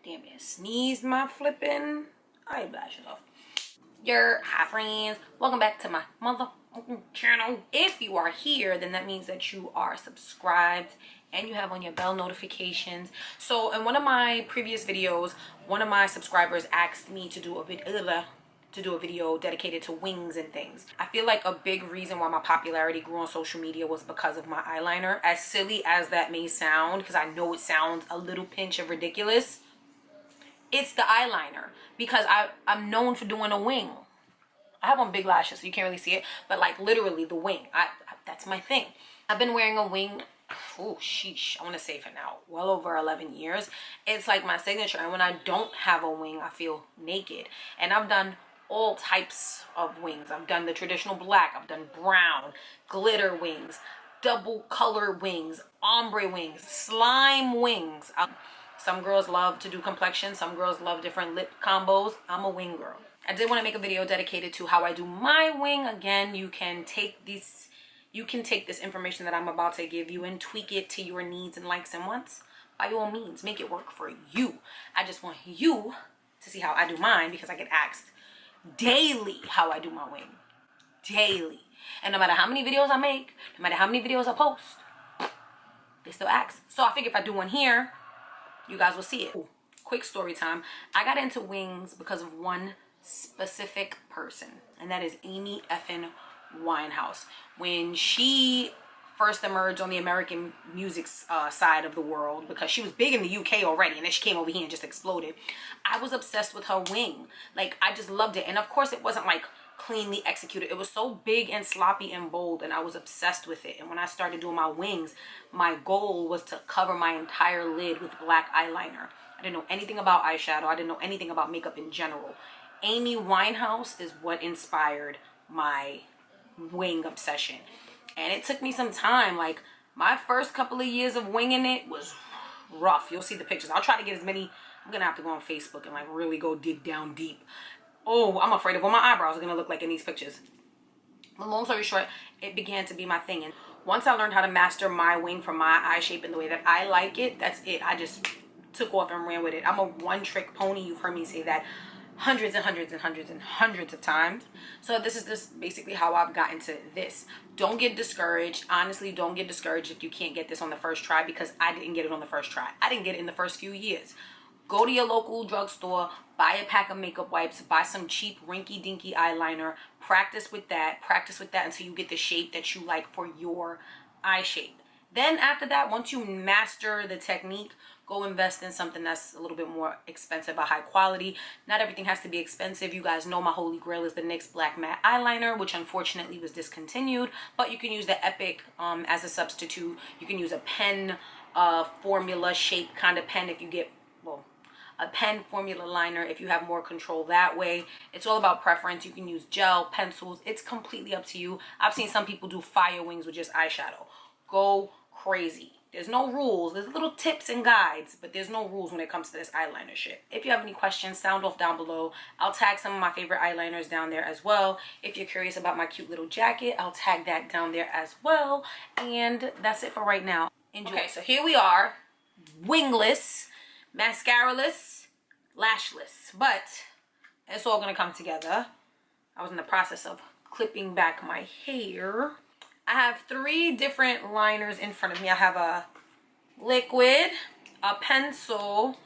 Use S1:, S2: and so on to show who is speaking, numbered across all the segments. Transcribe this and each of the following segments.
S1: Damn it, sneezed my flipping eyelashes off. Hi friends, welcome back to my motherfucking channel. If you are here, then that means that you are subscribed and you have on your bell notifications. So in one of my previous videos, one of my subscribers asked me to do a video dedicated to wings and things. I feel like a big reason why my popularity grew on social media was because of my eyeliner. As silly as that may sound, because I know it sounds a little pinch of ridiculous, it's the eyeliner, because I'm known for doing a wing. I have on big lashes so you can't really see it, but like literally the wing, that's my thing. I've been wearing a wing, oh sheesh, I want to say for now well over 11 years. It's like my signature, and when I don't have a wing I feel naked. And I've done all types of wings. I've done the traditional black, I've done brown, glitter wings, double color wings, ombre wings, slime wings. Some girls love to do complexion, some girls love different lip combos. I'm a wing girl. I did want to make a video dedicated to how I do my wing. Again, you can take this information that I'm about to give you and tweak it to your needs and likes and wants. By all means, make it work for you. I just want you to see how I do mine, because I get asked daily how I do my wing. Daily. And no matter how many videos I make, no matter how many videos I post, they still ask. So I figure if I do one here, you guys will see it. Ooh, quick story time. I got into wings because of one specific person, and that is Amy effing Winehouse. When she first emerged on the American music side of the world, because she was big in the UK already, and then she came over here and just exploded, I was obsessed with her wing. Like, I just loved it. And of course it wasn't like cleanly executed. It was so big and sloppy and bold, and I was obsessed with it. And when I started doing my wings, my goal was to cover my entire lid with black eyeliner. I didn't know anything about eyeshadow. I didn't know anything about makeup in general. Amy Winehouse is what inspired my wing obsession. And it took me some time. Like, my first couple of years of winging it was rough. You'll see the pictures. I'll try to get as many. I'm gonna have to go on Facebook and like really go dig down deep. Oh, I'm afraid of what my eyebrows are gonna look like in these pictures. But long story short, it began to be my thing. And once I learned how to master my wing for my eye shape and the way that I like it, that's it. I just took off and ran with it. I'm a one-trick pony. You've heard me say that hundreds and hundreds and hundreds and hundreds of times. So this is just basically how I've gotten to this. Don't get discouraged. Honestly, don't get discouraged if you can't get this on the first try, because I didn't get it on the first try. I didn't get it in the first few years. Go to your local drugstore, buy a pack of makeup wipes, buy some cheap rinky-dinky eyeliner, practice with that until you get the shape that you like for your eye shape. Then after that, once you master the technique, go invest in something that's a little bit more expensive, but high quality. Not everything has to be expensive. You guys know my holy grail is the NYX Black Matte Eyeliner, which unfortunately was discontinued, but you can use the Epic as a substitute. You can use a pen formula shape kind of pen if you get, well, a pen formula liner if you have more control that way. It's all about preference. You can use gel, pencils. It's completely up to you. I've seen some people do fire wings with just eyeshadow. Go crazy. There's no rules. There's little tips and guides, but there's no rules when it comes to this eyeliner shit. If you have any questions, sound off down below. I'll tag some of my favorite eyeliners down there as well. If you're curious about my cute little jacket, I'll tag that down there as well. And that's it for right now. Enjoy. Okay, so here we are, wingless, mascara-less, lashless, but it's all gonna come together. I was in the process of clipping back my hair. I have 3 different liners in front of me. I have a liquid, a pencil,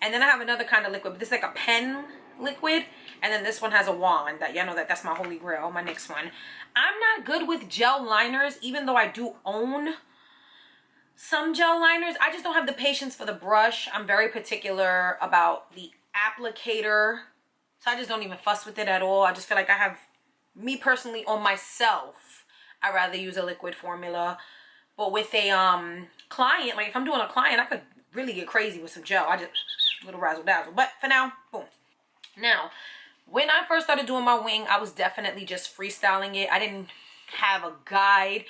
S1: and then I have another kind of liquid, but this is like a pen liquid, and then this one has a wand. That y'all know that's my holy grail, my NYX one. I'm not good with gel liners, even though I do own some gel liners. I just don't have the patience for the brush. I'm very particular about the applicator, so I just don't even fuss with it at all. I just feel like I have, me personally, on myself, I'd rather use a liquid formula. But with a client, like if I'm doing a client, I could really get crazy with some gel. I just little razzle dazzle. But for now, boom. Now, when I first started doing my wing, I was definitely just freestyling it. I didn't have a guide.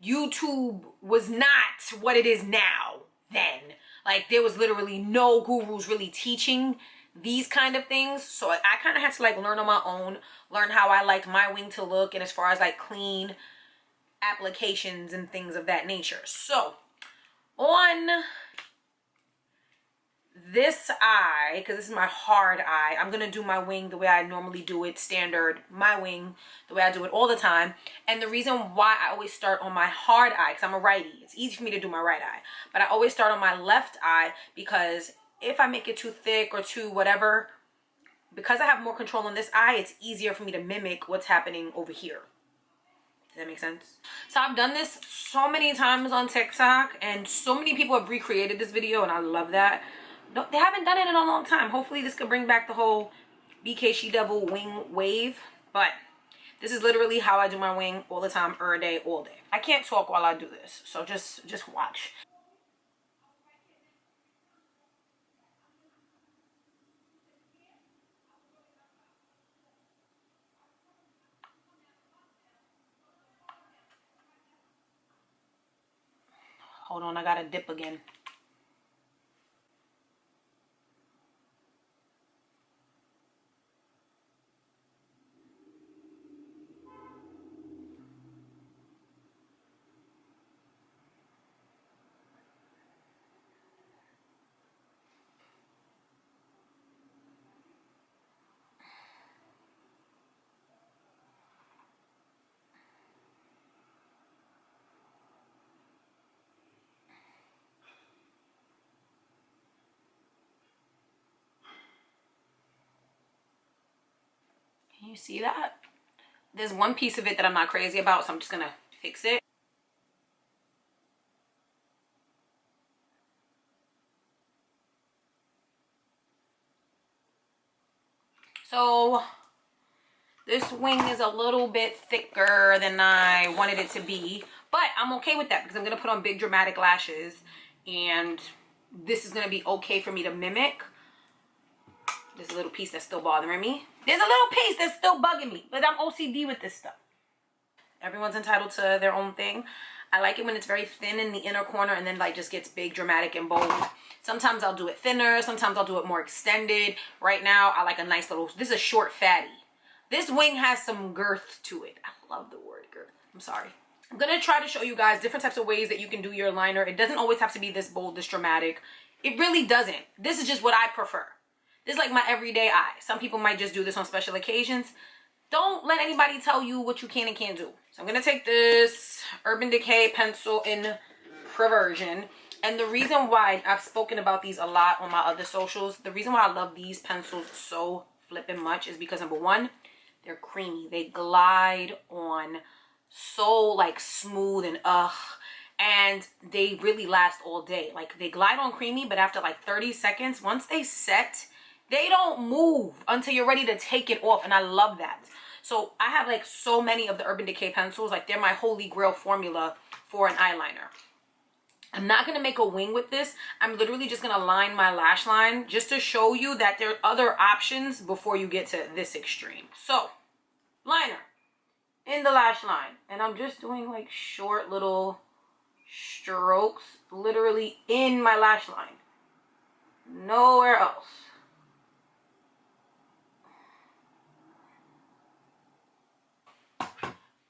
S1: YouTube was not what it is now then. Like, there was literally no gurus really teaching these kind of things. So I kind of had to like learn on my own, learn how I liked my wing to look, and as far as like clean applications and things of that nature. So on this eye, because this is my hard eye, I'm gonna do my wing the way I normally do it, standard, my wing, the way I do it all the time. And the reason why I always start on my hard eye, because I'm a righty, it's easy for me to do my right eye, but I always start on my left eye, because if I make it too thick or too whatever, because I have more control on this eye, it's easier for me to mimic what's happening over here. Does that make sense? So I've done this so many times on TikTok, and so many people have recreated this video, and I love that. No, they haven't done it in a long time. Hopefully this could bring back the whole BkSheDevil wing wave. But this is literally how I do my wing all the time, every day, all day. I can't talk while I do this, so just watch. Hold on, I gotta dip again. Can you see that? There's one piece of it that I'm not crazy about, so I'm just gonna fix it. So this wing is a little bit thicker than I wanted it to be, but I'm okay with that because I'm gonna put on big dramatic lashes, and this is gonna be okay for me to mimic. There's a little piece that's still bothering me. There's a little piece that's still bugging me, but I'm OCD with this stuff. Everyone's entitled to their own thing. I like it when it's very thin in the inner corner and then like just gets big, dramatic, and bold. Sometimes I'll do it thinner. Sometimes I'll do it more extended. Right now, I like a nice little, this is a short fatty. This wing has some girth to it. I love the word girth. I'm sorry. I'm going to try to show you guys different types of ways that you can do your liner. It doesn't always have to be this bold, this dramatic. It really doesn't. This is just what I prefer. This is like my everyday eye. Some people might just do this on special occasions. Don't let anybody tell you what you can and can't do. So I'm going to take this Urban Decay pencil in Perversion. And the reason why I've spoken about these a lot on my other socials, the reason why I love these pencils so flipping much is because number one, they're creamy. They glide on so like smooth and and they really last all day. Like they glide on creamy, but after like 30 seconds, once they set, they don't move until you're ready to take it off. And I love that. So I have like so many of the Urban Decay pencils. Like they're my holy grail formula for an eyeliner. I'm not going to make a wing with this. I'm literally just going to line my lash line just to show you that there are other options before you get to this extreme. So, liner in the lash line. And I'm just doing like short little strokes literally in my lash line. Nowhere else.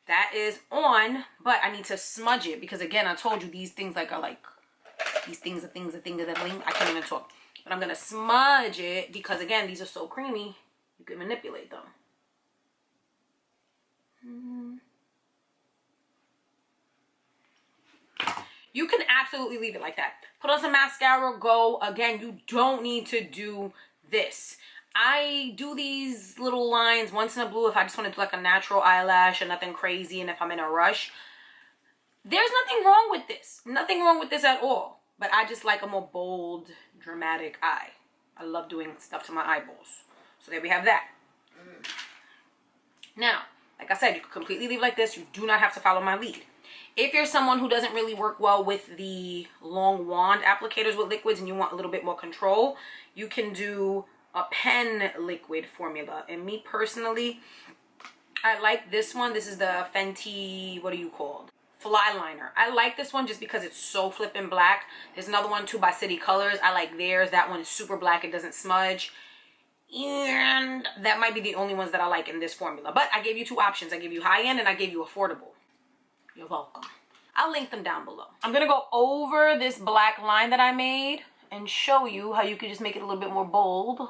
S1: That is on, but I need to smudge it because again, I told you these things like are like these things, the things that bling. I can't even talk. But I'm gonna smudge it because again, these are so creamy, you can manipulate them. You can absolutely leave it like that. Put on some mascara, go. Again, you don't need to do this. I do these little lines once in a blue if I just want to do like a natural eyelash and nothing crazy, and if I'm in a rush. There's nothing wrong with this. Nothing wrong with this at all. But I just like a more bold, dramatic eye. I love doing stuff to my eyeballs. So there we have that. Now, like I said, you can completely leave like this. You do not have to follow my lead. If you're someone who doesn't really work well with the long wand applicators with liquids and you want a little bit more control, you can do a pen liquid formula. And me personally, I like this one. This is the Fenty, what are you called? Fly liner. I like this one just because it's so flippin' black. There's another one too by City Colors. I like theirs. That one is super black. It doesn't smudge. And that might be the only ones that I like in this formula. But I gave you two options. I gave you high end and I gave you affordable. You're welcome. I'll link them down below. I'm going to go over this black line that I made. and show you how you can just make it a little bit more bold.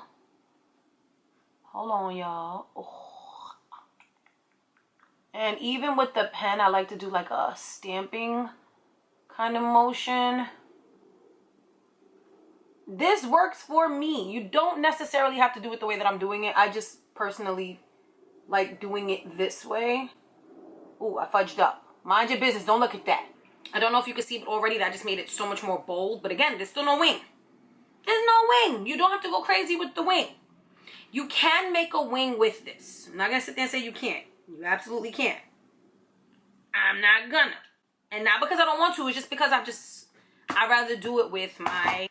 S1: Hold on, y'all. Oh. And even with the pen, I like to do like a stamping kind of motion. This works for me. You don't necessarily have to do it the way that I'm doing it. I just personally like doing it this way. Ooh, I fudged up. Mind your business. Don't look at that. I don't know if you can see it already. That just made it so much more bold. But again, there's still no wing. There's no wing. You don't have to go crazy with the wing. You can make a wing with this. I'm not going to sit there and say you can't. You absolutely can't. I'm not gonna. And not because I don't want to. It's just because I'd rather do it with my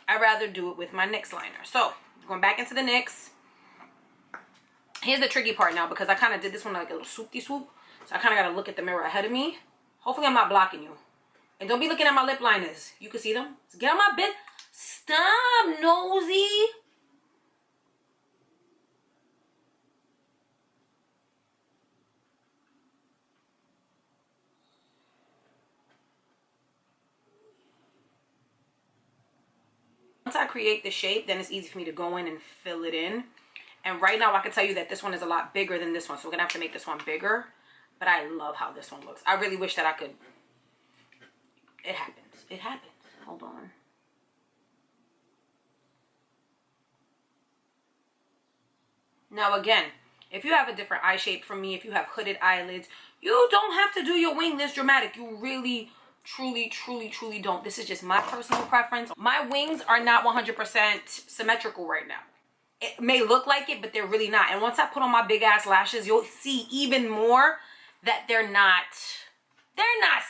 S1: NYX liner. So, going back into the NYX. Here's the tricky part now, because I kind of did this one like a little swoopty swoop. So I kind of got to look at the mirror ahead of me. Hopefully I'm not blocking you. And don't be looking at my lip liners. You can see them. So get on my bit. Stop, nosy. Once I create the shape, then it's easy for me to go in and fill it in. And right now I can tell you that this one is a lot bigger than this one. So we're going to have to make this one bigger. But I love how this one looks. I really wish that I could. It happens. It happens. Hold on. Now again, if you have a different eye shape from me, if you have hooded eyelids, you don't have to do your wing this dramatic. You really, truly, truly, truly don't. This is just my personal preference. My wings are not 100% symmetrical right now. It may look like it, but they're really not. And once I put on my big ass lashes, you'll see even more that they're not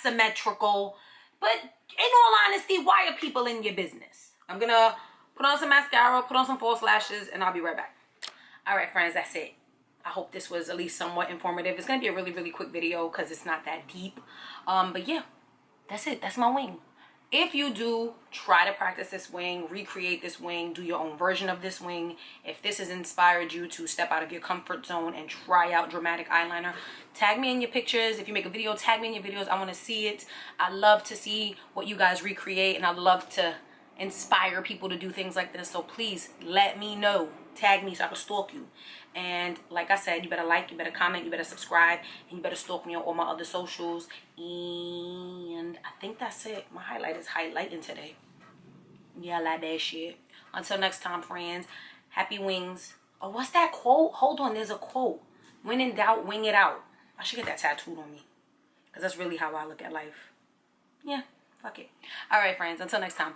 S1: symmetrical. But in all honesty, why are people in your business? I'm gonna put on some mascara, put on some false lashes, and I'll be right back. All right, friends, that's it. I hope this was at least somewhat informative. It's gonna be a really, really quick video because it's not that deep. But yeah, that's it. That's my wing. If you do, try to practice this wing, recreate this wing, do your own version of this wing. If this has inspired you to step out of your comfort zone and try out dramatic eyeliner, tag me in your pictures. If you make a video, tag me in your videos. I want to see it. I love to see what you guys recreate, and I love to inspire people to do things like this. So please let me know. Tag me so I can stalk you. And like I said, you better like, you better comment, you better subscribe, and you better stalk me on all my other socials. And I think that's it. My highlight is highlighting today. Yeah, I like that shit. Until next time, friends. Happy wings. Oh, what's that quote? Hold on, there's a quote. When in doubt, wing it out. I should get that tattooed on me, because that's really how I look at life. Yeah, fuck it. All right, friends. Until next time.